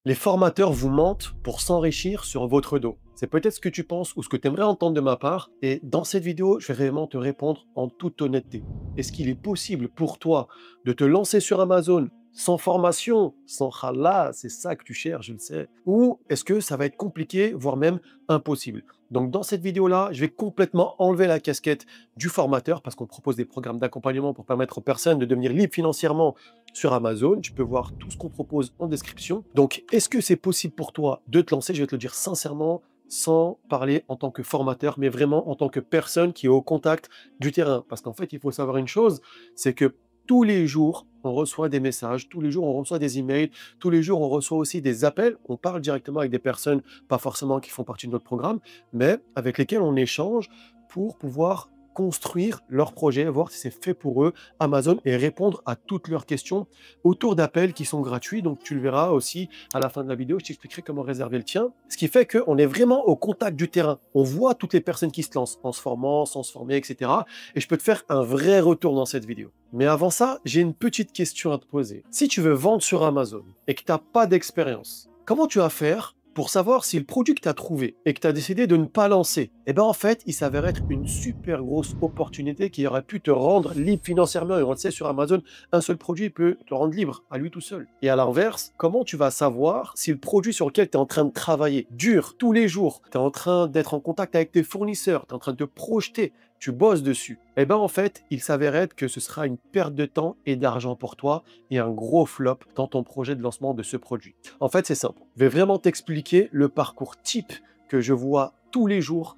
Les formateurs vous mentent pour s'enrichir sur votre dos. C'est peut-être ce que tu penses ou ce que tu aimerais entendre de ma part. Et dans cette vidéo, je vais vraiment te répondre en toute honnêteté. Est-ce qu'il est possible pour toi de te lancer sur Amazon sans formation, sans halal, c'est ça que tu cherches, je le sais. Ou est-ce que ça va être compliqué, voire même impossible? Donc dans cette vidéo-là, je vais complètement enlever la casquette du formateur parce qu'on propose des programmes d'accompagnement pour permettre aux personnes de devenir libres financièrement sur Amazon. Tu peux voir tout ce qu'on propose en description. Donc, est-ce que c'est possible pour toi de te lancer? Je vais te le dire sincèrement, sans parler en tant que formateur, mais vraiment en tant que personne qui est au contact du terrain. Parce qu'en fait, il faut savoir une chose, c'est que tous les jours, on reçoit des messages, tous les jours, on reçoit des emails, tous les jours, on reçoit aussi des appels. On parle directement avec des personnes, pas forcément qui font partie de notre programme, mais avec lesquelles on échange pour pouvoir construire leur projet, voir si c'est fait pour eux, Amazon, et répondre à toutes leurs questions autour d'appels qui sont gratuits. Donc, tu le verras aussi à la fin de la vidéo, je t'expliquerai comment réserver le tien. Ce qui fait qu'on est vraiment au contact du terrain. On voit toutes les personnes qui se lancent en se formant, sans se former, etc. Et je peux te faire un vrai retour dans cette vidéo. Mais avant ça, j'ai une petite question à te poser. Si tu veux vendre sur Amazon et que tu n'as pas d'expérience, comment tu vas faire pour savoir si le produit que tu as trouvé et que tu as décidé de ne pas lancer, eh bien en fait, il s'avère être une super grosse opportunité qui aurait pu te rendre libre financièrement. Et on le sait, sur Amazon, un seul produit peut te rendre libre à lui tout seul. Et à l'inverse, comment tu vas savoir si le produit sur lequel tu es en train de travailler dure tous les jours, tu es en train d'être en contact avec tes fournisseurs, tu es en train de te projeter, tu bosses dessus, eh bien en fait, il s'avérait que ce sera une perte de temps et d'argent pour toi et un gros flop dans ton projet de lancement de ce produit. En fait, c'est simple. Je vais vraiment t'expliquer le parcours type que je vois tous les jours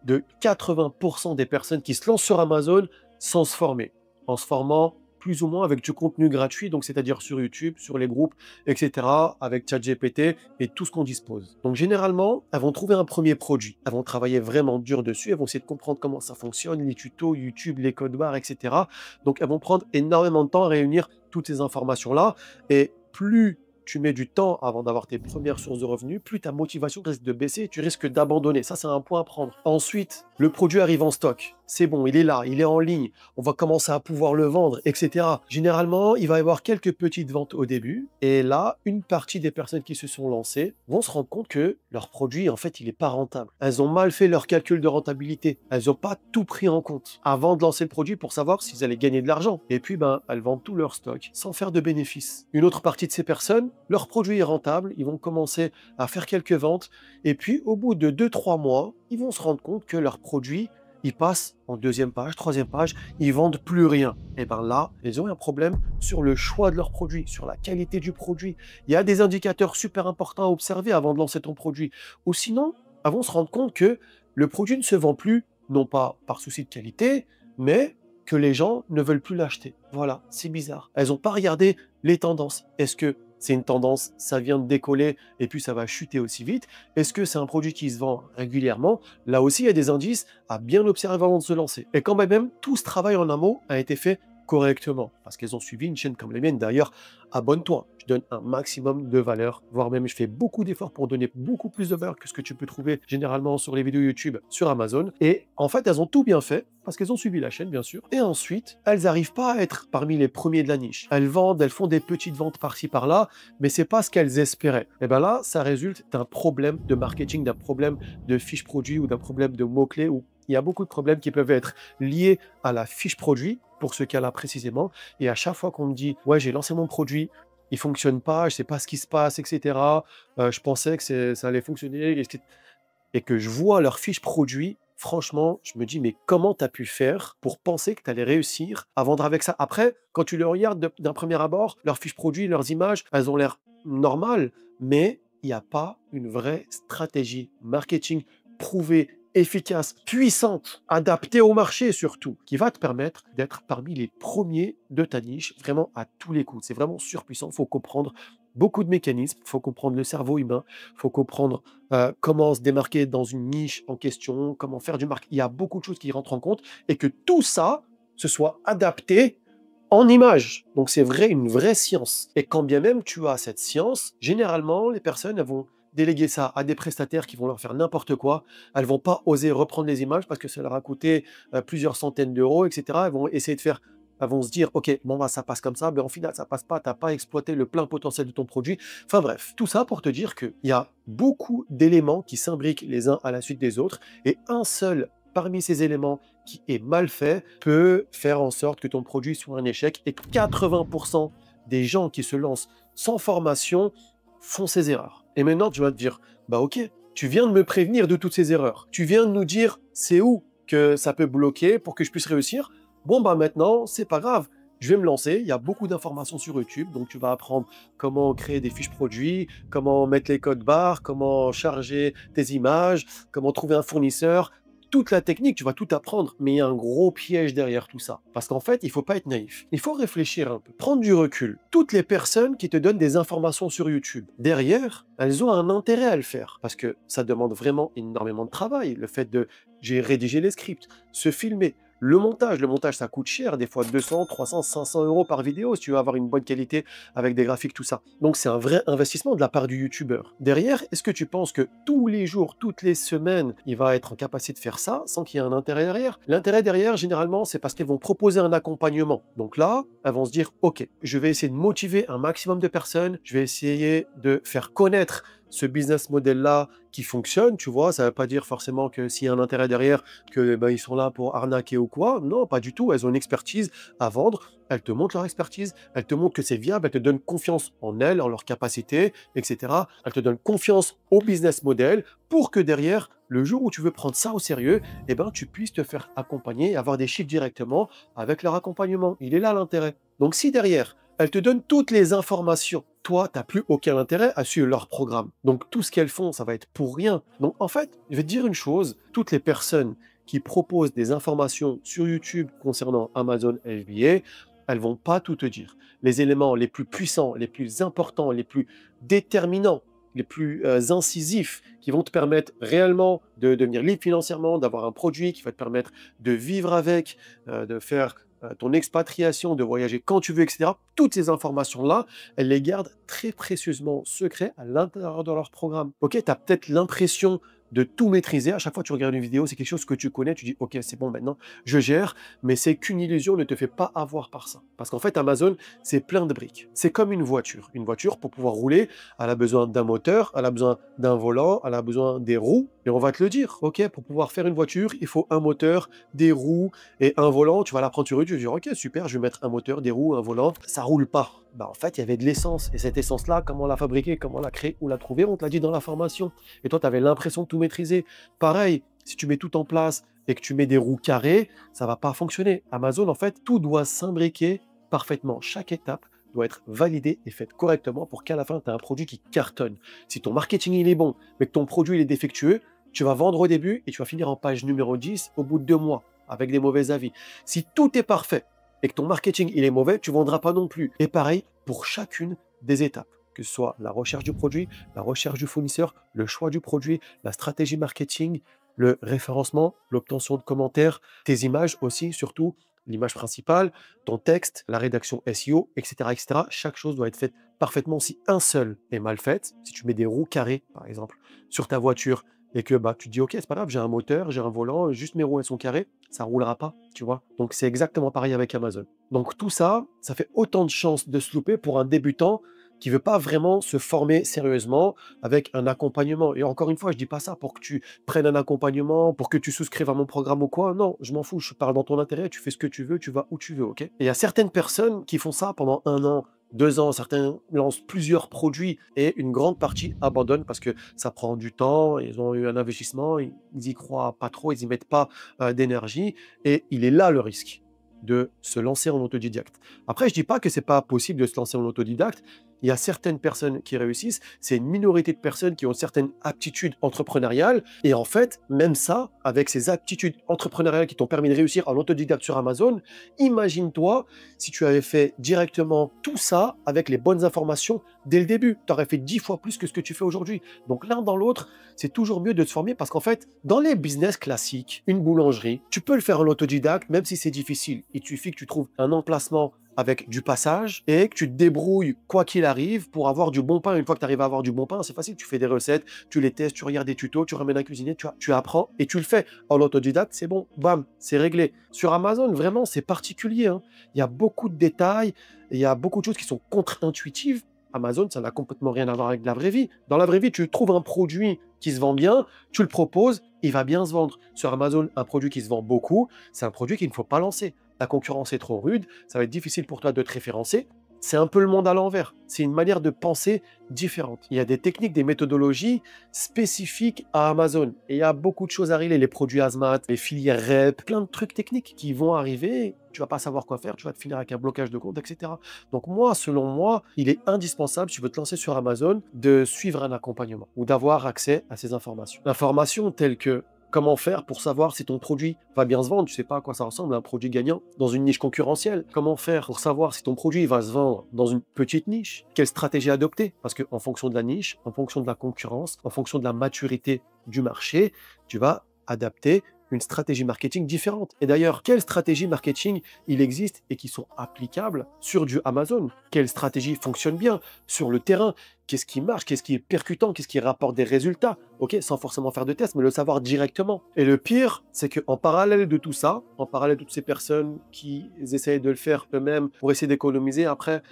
de 80% des personnes qui se lancent sur Amazon sans se former. En se formant plus ou moins avec du contenu gratuit, donc c'est-à-dire sur YouTube, sur les groupes, etc., avec ChatGPT et tout ce qu'on dispose. Donc généralement, elles vont trouver un premier produit, elles vont travailler vraiment dur dessus, elles vont essayer de comprendre comment ça fonctionne, les tutos, YouTube, les codes barres, etc. Donc elles vont prendre énormément de temps à réunir toutes ces informations-là, et plus tu mets du temps avant d'avoir tes premières sources de revenus, plus ta motivation risque de baisser et tu risques d'abandonner. Ça, c'est un point à prendre. Ensuite, le produit arrive en stock. C'est bon, il est là, il est en ligne. On va commencer à pouvoir le vendre, etc. Généralement, il va y avoir quelques petites ventes au début. Et là, une partie des personnes qui se sont lancées vont se rendre compte que leur produit, en fait, il n'est pas rentable. Elles ont mal fait leur calcul de rentabilité. Elles n'ont pas tout pris en compte avant de lancer le produit pour savoir s'ils allaient gagner de l'argent. Et puis, elles vendent tout leur stock sans faire de bénéfices. Une autre partie de ces personnes, leur produit est rentable, ils vont commencer à faire quelques ventes, et puis au bout de 2-3 mois, ils vont se rendre compte que leur produit, il passe en deuxième page, troisième page, ils vendent plus rien. Et bien là, ils ont un problème sur le choix de leur produit, sur la qualité du produit. Il y a des indicateurs super importants à observer avant de lancer ton produit. Ou sinon, elles vont se rendre compte que le produit ne se vend plus, non pas par souci de qualité, mais que les gens ne veulent plus l'acheter. Voilà, c'est bizarre. Elles n'ont pas regardé les tendances. Est-ce que c'est une tendance, ça vient de décoller et puis ça va chuter aussi vite? Est-ce que c'est un produit qui se vend régulièrement? Là aussi, il y a des indices à bien observer avant de se lancer. Et quand même, tout ce travail en amont a été fait correctement, parce qu'elles ont suivi une chaîne comme la mienne. D'ailleurs, abonne-toi, je donne un maximum de valeur, voire même je fais beaucoup d'efforts pour donner beaucoup plus de valeur que ce que tu peux trouver généralement sur les vidéos YouTube sur Amazon. Et en fait, elles ont tout bien fait, parce qu'elles ont suivi la chaîne, bien sûr. Et ensuite, elles n'arrivent pas à être parmi les premiers de la niche. Elles vendent, elles font des petites ventes par-ci, par-là, mais c'est pas ce qu'elles espéraient. Et bien là, ça résulte d'un problème de marketing, d'un problème de fiche produit ou d'un problème de mots-clés, où il y a beaucoup de problèmes qui peuvent être liés à la fiche produit, pour ce cas-là précisément. Et à chaque fois qu'on me dit « Ouais, j'ai lancé mon produit, il fonctionne pas, je sais pas ce qui se passe, etc. Je pensais que ça allait fonctionner. » Et que je vois leur fiche produit, franchement, je me dis, mais comment tu as pu faire pour penser que tu allais réussir à vendre avec ça? Après, quand tu le regardes d'un premier abord, leurs fiches produits, leurs images, elles ont l'air normales, mais il n'y a pas une vraie stratégie marketing prouvée, efficace, puissante, adaptée au marché surtout, qui va te permettre d'être parmi les premiers de ta niche, vraiment à tous les coups. C'est vraiment surpuissant, il faut comprendre beaucoup de mécanismes, il faut comprendre le cerveau humain, il faut comprendre comment se démarquer dans une niche en question, comment faire du marketing. Il y a beaucoup de choses qui rentrent en compte et que tout ça se soit adapté en images. Donc c'est vrai, une vraie science. Et quand bien même tu as cette science, généralement les personnes elles vont déléguer ça à des prestataires qui vont leur faire n'importe quoi. Elles vont pas oser reprendre les images parce que ça leur a coûté plusieurs centaines d'euros, etc. Elles vont essayer de faire elles vont se dire, OK, bon, bah, ça passe comme ça, mais en final, ça passe pas, tu n'as pas exploité le plein potentiel de ton produit. Enfin bref, tout ça pour te dire qu'il y a beaucoup d'éléments qui s'imbriquent les uns à la suite des autres, et un seul parmi ces éléments qui est mal fait peut faire en sorte que ton produit soit un échec, et 80% des gens qui se lancent sans formation font ces erreurs. Et maintenant, tu vas te dire, bah OK, tu viens de me prévenir de toutes ces erreurs. Tu viens de nous dire c'est où que ça peut bloquer pour que je puisse réussir. Bon, bah maintenant, c'est pas grave. Je vais me lancer. Il y a beaucoup d'informations sur YouTube. Donc, tu vas apprendre comment créer des fiches produits, comment mettre les codes barres, comment charger tes images, comment trouver un fournisseur. Toute la technique, tu vas tout apprendre, mais il y a un gros piège derrière tout ça. Parce qu'en fait, il ne faut pas être naïf. Il faut réfléchir un peu, prendre du recul. Toutes les personnes qui te donnent des informations sur YouTube, derrière, elles ont un intérêt à le faire. Parce que ça demande vraiment énormément de travail. Le fait de rédiger les scripts, se filmer, le montage, ça coûte cher, des fois 200, 300, 500 euros par vidéo si tu veux avoir une bonne qualité avec des graphiques, tout ça. Donc c'est un vrai investissement de la part du youtubeur. Derrière, est-ce que tu penses que tous les jours, toutes les semaines, il va être en capacité de faire ça sans qu'il y ait un intérêt derrière? L'intérêt derrière, généralement, c'est parce qu'elles vont proposer un accompagnement. Donc là, elles vont se dire, OK, je vais essayer de motiver un maximum de personnes, je vais essayer de faire connaître ce business model-là qui fonctionne, tu vois, ça ne veut pas dire forcément que s'il y a un intérêt derrière, que ils sont là pour arnaquer ou quoi. Non, pas du tout. Elles ont une expertise à vendre, elles te montrent leur expertise, elles te montrent que c'est viable, elles te donnent confiance en elles, en leurs capacités, etc. Elles te donnent confiance au business model pour que derrière, le jour où tu veux prendre ça au sérieux, eh ben, tu puisses te faire accompagner et avoir des chiffres directement avec leur accompagnement. Il est là l'intérêt. Donc si derrière, elles te donnent toutes les informations, toi, tu n'as plus aucun intérêt à suivre leur programme. Donc tout ce qu'elles font, ça va être pour rien. Donc en fait, je vais te dire une chose, toutes les personnes qui proposent des informations sur YouTube concernant Amazon FBA, elles vont pas tout te dire. Les éléments les plus puissants, les plus importants, les plus déterminants, les plus incisifs, qui vont te permettre réellement de devenir libre financièrement, d'avoir un produit qui va te permettre de vivre avec, de faire ton expatriation, de voyager quand tu veux, etc. Toutes ces informations-là, elles les gardent très précieusement secrets à l'intérieur de leur programme. Ok, tu as peut-être l'impression de tout maîtriser. À chaque fois que tu regardes une vidéo, c'est quelque chose que tu connais, tu dis ok, c'est bon, maintenant je gère, mais c'est qu'une illusion, ne te fait pas avoir par ça. Parce qu'en fait, Amazon, c'est plein de briques. C'est comme une voiture. Une voiture, pour pouvoir rouler, elle a besoin d'un moteur, elle a besoin d'un volant, elle a besoin des roues, et on va te le dire. Ok, pour pouvoir faire une voiture, il faut un moteur, des roues et un volant. Tu vas l'apprendre sur YouTube, tu vas dire ok, super, je vais mettre un moteur, des roues, un volant. Ça roule pas. Bah, en fait, il y avait de l'essence. Et cette essence-là, comment la fabriquer, comment la créer ou la trouver, on te l'a dit dans la formation. Et toi, tu avais l'impression de tout maîtriser. Pareil, si tu mets tout en place et que tu mets des roues carrées, ça va pas fonctionner. Amazon, en fait, tout doit s'imbriquer parfaitement. Chaque étape doit être validée et faite correctement pour qu'à la fin, tu aies un produit qui cartonne. Si ton marketing il est bon, mais que ton produit il est défectueux, tu vas vendre au début et tu vas finir en page numéro 10 au bout de 2 mois avec des mauvais avis. Si tout est parfait et que ton marketing il est mauvais, tu ne vendras pas non plus. Et pareil pour chacune des étapes, que ce soit la recherche du produit, la recherche du fournisseur, le choix du produit, la stratégie marketing, le référencement, l'obtention de commentaires, tes images aussi, surtout l'image principale, ton texte, la rédaction SEO, etc., etc. Chaque chose doit être faite parfaitement. Si un seul est mal fait, si tu mets des roues carrées, par exemple, sur ta voiture, et que bah, tu te dis, ok, c'est pas grave, j'ai un moteur, j'ai un volant, juste mes roues, elles sont carrées, ça roulera pas, tu vois. Donc c'est exactement pareil avec Amazon. Donc tout ça, ça fait autant de chances de se louper pour un débutant qui veut pas vraiment se former sérieusement avec un accompagnement. Et encore une fois, je dis pas ça pour que tu prennes un accompagnement, pour que tu souscrives à mon programme ou quoi. Non, je m'en fous, je parle dans ton intérêt, tu fais ce que tu veux, tu vas où tu veux, ok? Et il y a certaines personnes qui font ça pendant 1 an, 2 ans, certains lancent plusieurs produits et une grande partie abandonne parce que ça prend du temps, ils ont eu un investissement, ils y croient pas trop, ils y mettent pas d'énergie et il est là le risque de se lancer en autodidacte. Après, je dis pas que c'est pas possible de se lancer en autodidacte. Il y a certaines personnes qui réussissent, c'est une minorité de personnes qui ont certaines aptitudes entrepreneuriales. Et en fait, même ça, avec ces aptitudes entrepreneuriales qui t'ont permis de réussir en autodidacte sur Amazon, imagine-toi si tu avais fait directement tout ça avec les bonnes informations dès le début. Tu aurais fait 10 fois plus que ce que tu fais aujourd'hui. Donc l'un dans l'autre, c'est toujours mieux de se former parce qu'en fait, dans les business classiques, une boulangerie, tu peux le faire en autodidacte même si c'est difficile. Il suffit que tu trouves un emplacement avec du passage et que tu te débrouilles quoi qu'il arrive pour avoir du bon pain. Une fois que tu arrives à avoir du bon pain, c'est facile. Tu fais des recettes, tu les testes, tu regardes des tutos, tu ramènes un cuisinier, tu apprends et tu le fais. En autodidacte, c'est bon, bam, c'est réglé. Sur Amazon, vraiment, c'est particulier, hein. Il y a beaucoup de détails, il y a beaucoup de choses qui sont contre-intuitives. Amazon, ça n'a complètement rien à voir avec la vraie vie. Dans la vraie vie, tu trouves un produit qui se vend bien, tu le proposes, il va bien se vendre. Sur Amazon, un produit qui se vend beaucoup, c'est un produit qu'il ne faut pas lancer. La concurrence est trop rude, ça va être difficile pour toi de te référencer. C'est un peu le monde à l'envers. C'est une manière de penser différente. Il y a des techniques, des méthodologies spécifiques à Amazon. Et il y a beaucoup de choses à régler. Les produits hazmat, les filières REP, plein de trucs techniques qui vont arriver. Tu vas pas savoir quoi faire, tu vas te finir avec un blocage de compte, etc. Donc moi, selon moi, il est indispensable, si tu veux te lancer sur Amazon, de suivre un accompagnement ou d'avoir accès à ces informations. Informations telles que comment faire pour savoir si ton produit va bien se vendre? Tu sais pas à quoi ça ressemble, un produit gagnant dans une niche concurrentielle. Comment faire pour savoir si ton produit va se vendre dans une petite niche? Quelle stratégie adopter? Parce qu'en fonction de la niche, en fonction de la concurrence, en fonction de la maturité du marché, tu vas adapter une stratégie marketing différente. Et d'ailleurs, quelles stratégies marketing il existe et qui sont applicables sur du Amazon? Quelles stratégies fonctionnent bien sur le terrain? Qu'est-ce qui marche? Qu'est-ce qui est percutant? Qu'est-ce qui rapporte des résultats? Ok, sans forcément faire de tests, mais le savoir directement. Et le pire, c'est qu'en parallèle de tout ça, en parallèle de toutes ces personnes qui essayent de le faire eux-mêmes pour essayer d'économiser, après,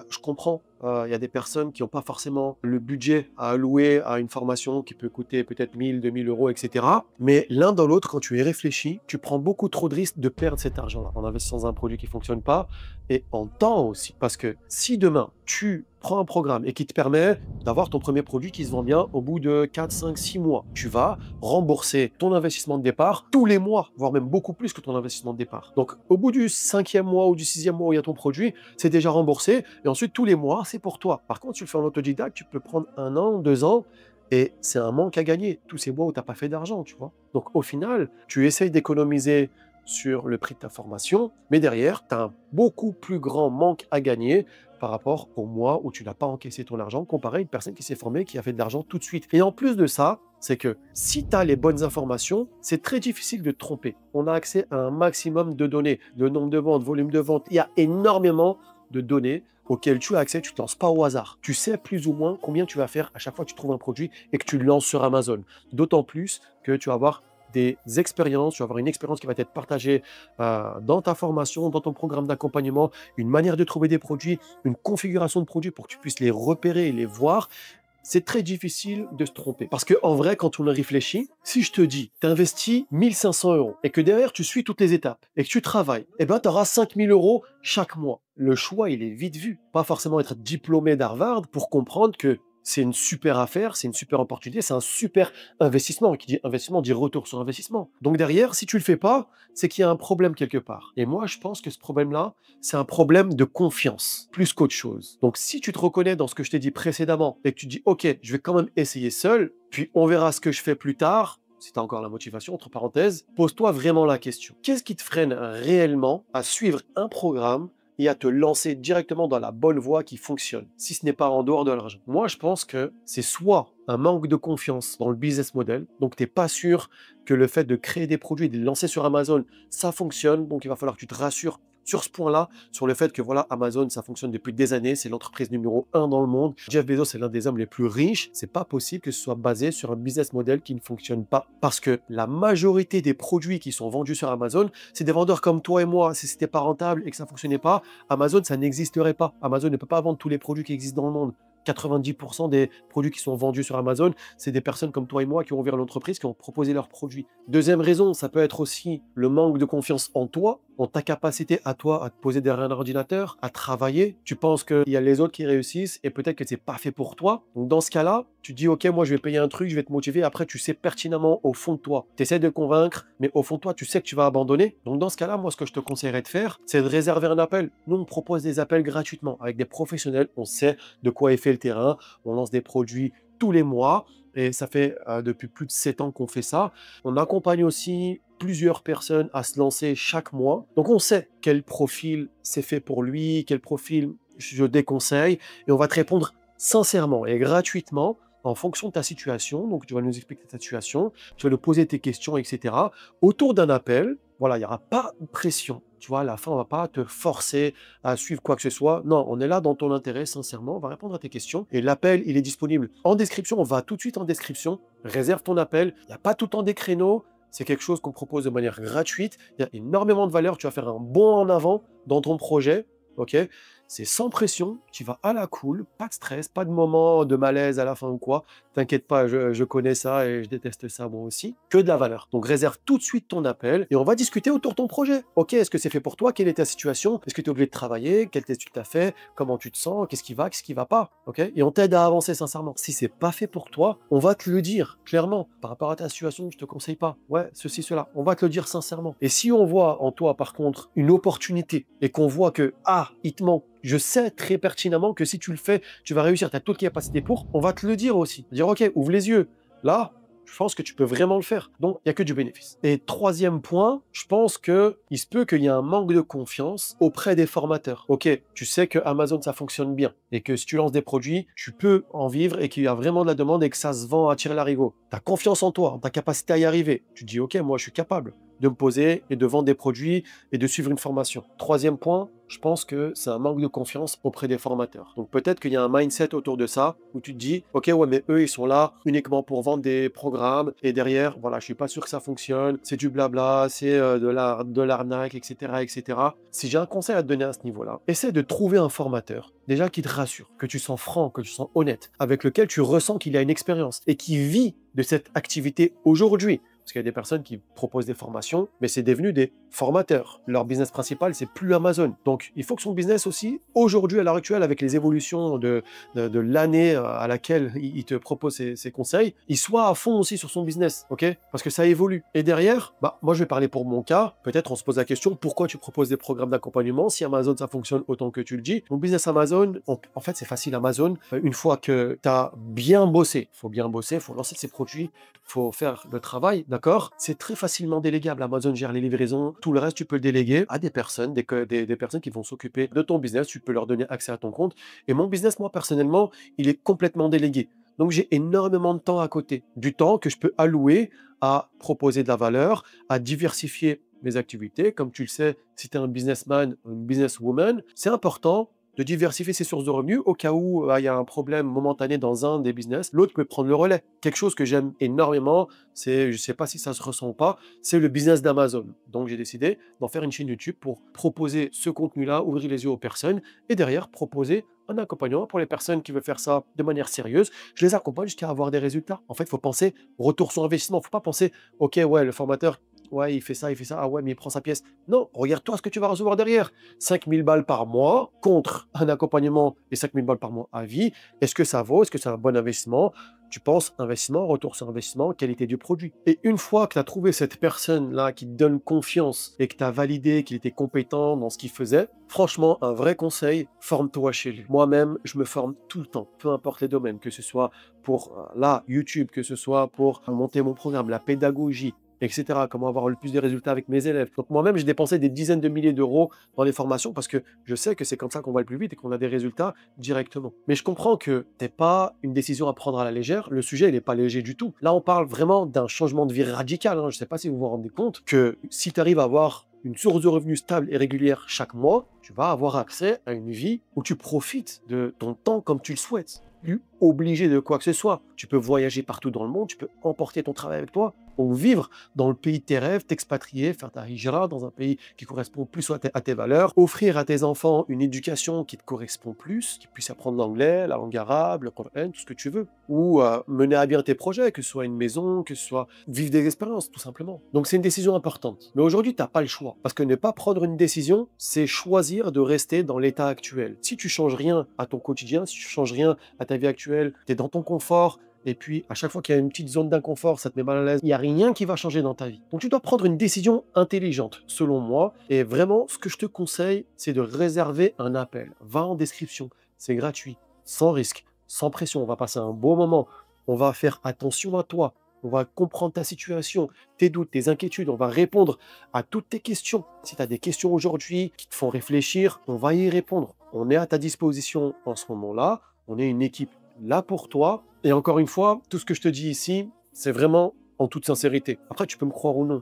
je comprends. Il y a des personnes qui n'ont pas forcément le budget à allouer à une formation qui peut coûter peut-être 1000, 2000 euros, etc. Mais l'un dans l'autre, quand tu y réfléchis, tu prends beaucoup trop de risques de perdre cet argent-là en investissant dans un produit qui ne fonctionne pas et en temps aussi. Parce que si demain, tu prends un programme et qui te permet d'avoir ton premier produit qui se vend bien au bout de 4, 5, 6 mois, tu vas rembourser ton investissement de départ tous les mois, voire même beaucoup plus que ton investissement de départ. Donc, au bout du 5e mois ou du 6e mois où il y a ton produit, c'est déjà remboursé et ensuite tous les mois, c'est pour toi. Par contre, tu le fais en autodidacte, tu peux prendre 1 an, 2 ans et c'est un manque à gagner. Tous ces mois où tu n'as pas fait d'argent, tu vois. Donc, au final, tu essayes d'économiser sur le prix de ta formation, mais derrière, tu as un beaucoup plus grand manque à gagner par rapport au mois où tu n'as pas encaissé ton argent, comparé à une personne qui s'est formée, qui a fait de l'argent tout de suite. Et en plus de ça, c'est que si tu as les bonnes informations, c'est très difficile de te tromper. On a accès à un maximum de données, le nombre de ventes, volume de ventes, il y a énormément de données auxquelles tu as accès, tu ne te lances pas au hasard. Tu sais plus ou moins combien tu vas faire à chaque fois que tu trouves un produit et que tu le lances sur Amazon. D'autant plus que tu vas avoir des expériences, tu vas avoir une expérience qui va être partagée dans ta formation, dans ton programme d'accompagnement, une manière de trouver des produits, une configuration de produits pour que tu puisses les repérer et les voir. C'est très difficile de se tromper. Parce qu'en vrai, quand on y réfléchit, si je te dis, tu investis 1500 euros et que derrière, tu suis toutes les étapes et que tu travailles, eh ben, tu auras 5000 euros chaque mois. Le choix, il est vite vu. Pas forcément être diplômé d'Harvard pour comprendre que c'est une super affaire, c'est une super opportunité, c'est un super investissement. Qui dit investissement dit retour sur investissement. Donc derrière, si tu le fais pas, c'est qu'il y a un problème quelque part. Et moi, je pense que ce problème-là, c'est un problème de confiance, plus qu'autre chose. Donc si tu te reconnais dans ce que je t'ai dit précédemment et que tu dis, ok, je vais quand même essayer seul, puis on verra ce que je fais plus tard, si tu as encore la motivation, entre parenthèses, pose-toi vraiment la question. Qu'est-ce qui te freine réellement à suivre un programme et à te lancer directement dans la bonne voie qui fonctionne, si ce n'est pas en dehors de l'argent? Moi, je pense que c'est soit un manque de confiance dans le business model, donc tu n'es pas sûr que le fait de créer des produits et de les lancer sur Amazon, ça fonctionne, donc il va falloir que tu te rassures sur ce point-là, sur le fait que voilà, Amazon, ça fonctionne depuis des années, c'est l'entreprise numéro 1 dans le monde. Jeff Bezos est l'un des hommes les plus riches. C'est pas possible que ce soit basé sur un business model qui ne fonctionne pas. Parce que la majorité des produits qui sont vendus sur Amazon, c'est des vendeurs comme toi et moi. Si c'était pas rentable et que ça fonctionnait pas, Amazon, ça n'existerait pas. Amazon ne peut pas vendre tous les produits qui existent dans le monde. 90% des produits qui sont vendus sur Amazon, c'est des personnes comme toi et moi qui ont ouvert l'entreprise, qui ont proposé leurs produits. Deuxième raison, ça peut être aussi le manque de confiance en toi, en ta capacité à toi à te poser derrière un ordinateur, à travailler. Tu penses qu'il y a les autres qui réussissent et peut-être que c'est pas fait pour toi. Donc dans ce cas-là, tu dis ok, moi je vais payer un truc, je vais te motiver. Après, tu sais pertinemment au fond de toi. Tu essaies de convaincre, mais au fond de toi, tu sais que tu vas abandonner. Donc dans ce cas-là, moi ce que je te conseillerais de faire, c'est de réserver un appel. Nous, on propose des appels gratuitement avec des professionnels. On sait de quoi est fait le terrain. On lance des produits tous les mois. Et ça fait depuis plus de 7 ans qu'on fait ça. On accompagne aussi plusieurs personnes à se lancer chaque mois. Donc on sait quel profil c'est fait pour lui, quel profil je déconseille. Et on va te répondre sincèrement et gratuitement en fonction de ta situation. Donc tu vas nous expliquer ta situation, tu vas nous poser tes questions, etc. Autour d'un appel, voilà, il n'y aura pas de pression. Tu vois, à la fin, on va pas te forcer à suivre quoi que ce soit. Non, on est là dans ton intérêt, sincèrement. On va répondre à tes questions. Et l'appel, il est disponible en description. On va tout de suite en description. Réserve ton appel. Il n'y a pas tout le temps des créneaux. C'est quelque chose qu'on propose de manière gratuite. Il y a énormément de valeur. Tu vas faire un bond en avant dans ton projet. Ok, c'est sans pression, tu vas à la cool, pas de stress, pas de moment de malaise à la fin ou quoi. T'inquiète pas, je connais ça et je déteste ça moi aussi. Que de la valeur. Donc réserve tout de suite ton appel et on va discuter autour de ton projet. Ok, est-ce que c'est fait pour toi? Quelle est ta situation? Est-ce que tu es obligé de travailler? Quel test tu t'as fait? Comment tu te sens? Qu'est-ce qui va pas? Ok, et on t'aide à avancer sincèrement. Si c'est pas fait pour toi, on va te le dire clairement. Par rapport à ta situation, je te conseille pas. Ouais, ceci, cela. On va te le dire sincèrement. Et si on voit en toi par contre une opportunité et qu'on voit que il te manque, je sais très pertinemment que si tu le fais, tu vas réussir, tu as toute capacité pour, on va te le dire aussi. Dire, ok, ouvre les yeux. Là, je pense que tu peux vraiment le faire. Donc, il n'y a que du bénéfice. Et troisième point, je pense qu'il se peut qu'il y ait un manque de confiance auprès des formateurs. Ok, tu sais que Amazon, ça fonctionne bien et que si tu lances des produits, tu peux en vivre et qu'il y a vraiment de la demande et que ça se vend à tirer l'arigot. Tu as confiance en toi, en ta capacité à y arriver. Tu dis, ok, moi, je suis capable de me poser et de vendre des produits et de suivre une formation. Troisième point, je pense que c'est un manque de confiance auprès des formateurs. Donc peut-être qu'il y a un mindset autour de ça où tu te dis, ok, ouais, mais eux, ils sont là uniquement pour vendre des programmes et derrière, voilà, je suis pas sûr que ça fonctionne, c'est du blabla, c'est de l'arnaque, etc., etc. Si j'ai un conseil à te donner à ce niveau-là, essaie de trouver un formateur, déjà qui te rassure, que tu sens franc, que tu sens honnête, avec lequel tu ressens qu'il a une expérience et qui vit de cette activité aujourd'hui. Parce qu'il y a des personnes qui proposent des formations, mais c'est devenu des formateurs. Leur business principal, c'est plus Amazon. Donc, il faut que son business aussi, aujourd'hui, à l'heure actuelle, avec les évolutions de l'année à laquelle il te propose ses conseils, il soit à fond aussi sur son business, ok? Parce que ça évolue. Et derrière, moi, je vais parler pour mon cas. Peut-être on se pose la question, pourquoi tu proposes des programmes d'accompagnement si Amazon, ça fonctionne autant que tu le dis? Mon business Amazon, en fait, c'est facile Amazon. Une fois que tu as bien bossé, il faut bien bosser, il faut lancer ses produits, il faut faire le travail, d'accord? C'est très facilement délégable. Amazon gère les livraisons. Tout le reste, tu peux le déléguer à des personnes, des personnes qui vont s'occuper de ton business. Tu peux leur donner accès à ton compte. Et mon business, moi, personnellement, il est complètement délégué. Donc, j'ai énormément de temps à côté. Du temps que je peux allouer à proposer de la valeur, à diversifier mes activités. Comme tu le sais, si tu es un businessman ou une businesswoman, c'est important de diversifier ses sources de revenus au cas où il y a un problème momentané dans un des business, l'autre peut prendre le relais. Quelque chose que j'aime énormément, c'est, je ne sais pas si ça se ressent ou pas, c'est le business d'Amazon. Donc j'ai décidé d'en faire une chaîne YouTube pour proposer ce contenu-là, ouvrir les yeux aux personnes et derrière proposer un accompagnement pour les personnes qui veulent faire ça de manière sérieuse. Je les accompagne jusqu'à avoir des résultats. En fait, il faut penser retour sur investissement. Il ne faut pas penser, ok, ouais, le formateur, ouais, il fait ça, ah ouais, mais il prend sa pièce. Non, regarde-toi ce que tu vas recevoir derrière. 5000 balles par mois contre un accompagnement et 5000 balles par mois à vie. Est-ce que ça vaut? Est-ce que c'est un bon investissement? Tu penses investissement, retour sur investissement, qualité du produit. Et une fois que tu as trouvé cette personne-là qui te donne confiance et que tu as validé qu'il était compétent dans ce qu'il faisait, franchement, un vrai conseil, forme-toi chez lui. Moi-même, je me forme tout le temps, peu importe les domaines, que ce soit pour YouTube, que ce soit pour monter mon programme, la pédagogie, etc. Comment avoir le plus de résultats avec mes élèves. Donc moi-même, j'ai dépensé des dizaines de milliers d'euros dans les formations parce que je sais que c'est comme ça qu'on va le plus vite et qu'on a des résultats directement. Mais je comprends que c'est pas une décision à prendre à la légère. Le sujet, il n'est pas léger du tout. Là, on parle vraiment d'un changement de vie radical. Je ne sais pas si vous vous rendez compte que si tu arrives à avoir une source de revenus stable et régulière chaque mois, tu vas avoir accès à une vie où tu profites de ton temps comme tu le souhaites. Plus obligé de quoi que ce soit. Tu peux voyager partout dans le monde, tu peux emporter ton travail avec toi, ou vivre dans le pays de tes rêves, t'expatrier, faire ta hijra dans un pays qui correspond plus à tes valeurs, offrir à tes enfants une éducation qui te correspond plus, qui puisse apprendre l'anglais, la langue arabe, le Coran, tout ce que tu veux, ou mener à bien tes projets, que ce soit une maison, que ce soit vivre des expériences, tout simplement. Donc c'est une décision importante. Mais aujourd'hui, tu n'as pas le choix, parce que ne pas prendre une décision, c'est choisir de rester dans l'état actuel. Si tu changes rien à ton quotidien, si tu changes rien à ta vie actuelle, tu es dans ton confort, et puis à chaque fois qu'il y a une petite zone d'inconfort, ça te met mal à l'aise, il n'y a rien qui va changer dans ta vie. Donc tu dois prendre une décision intelligente, selon moi, et vraiment, ce que je te conseille, c'est de réserver un appel. Va en description, c'est gratuit, sans risque, sans pression, on va passer un beau moment, on va faire attention à toi, on va comprendre ta situation, tes doutes, tes inquiétudes, on va répondre à toutes tes questions. Si tu as des questions aujourd'hui qui te font réfléchir, on va y répondre. On est à ta disposition en ce moment-là, on est une équipe là pour toi. Et encore une fois, tout ce que je te dis ici, c'est vraiment en toute sincérité. Après, tu peux me croire ou non.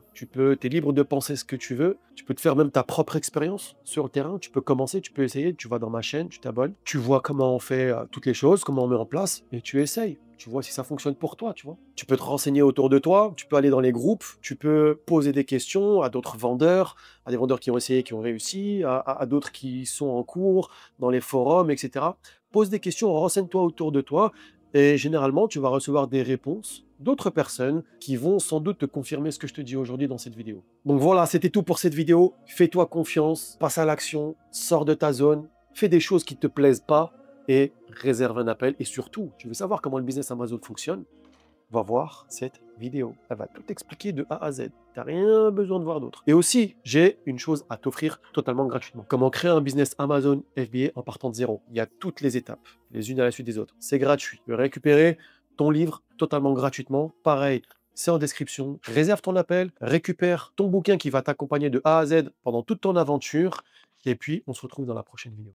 T'es libre de penser ce que tu veux. Tu peux te faire même ta propre expérience sur le terrain. Tu peux commencer, tu peux essayer. Tu vas dans ma chaîne, tu t'abonnes. Tu vois comment on fait toutes les choses, comment on met en place et tu essayes. Tu vois si ça fonctionne pour toi, tu vois. Tu peux te renseigner autour de toi, tu peux aller dans les groupes, tu peux poser des questions à d'autres vendeurs, à des vendeurs qui ont essayé, qui ont réussi, à d'autres qui sont en cours, dans les forums, etc. Pose des questions, renseigne-toi autour de toi et généralement, tu vas recevoir des réponses d'autres personnes qui vont sans doute te confirmer ce que je te dis aujourd'hui dans cette vidéo. Donc voilà, c'était tout pour cette vidéo. Fais-toi confiance, passe à l'action, sors de ta zone, fais des choses qui ne te plaisent pas et réserve un appel. Et surtout, tu veux savoir comment le business Amazon fonctionne? Va voir cette vidéo. Elle va tout expliquer de A à Z. Tu n'as rien besoin de voir d'autre. Et aussi, j'ai une chose à t'offrir totalement gratuitement. Comment créer un business Amazon FBA en partant de zéro. Il y a toutes les étapes, les unes à la suite des autres. C'est gratuit. Tu peux récupérer ton livre totalement gratuitement. Pareil, c'est en description. Réserve ton appel, récupère ton bouquin qui va t'accompagner de A à Z pendant toute ton aventure. Et puis, on se retrouve dans la prochaine vidéo.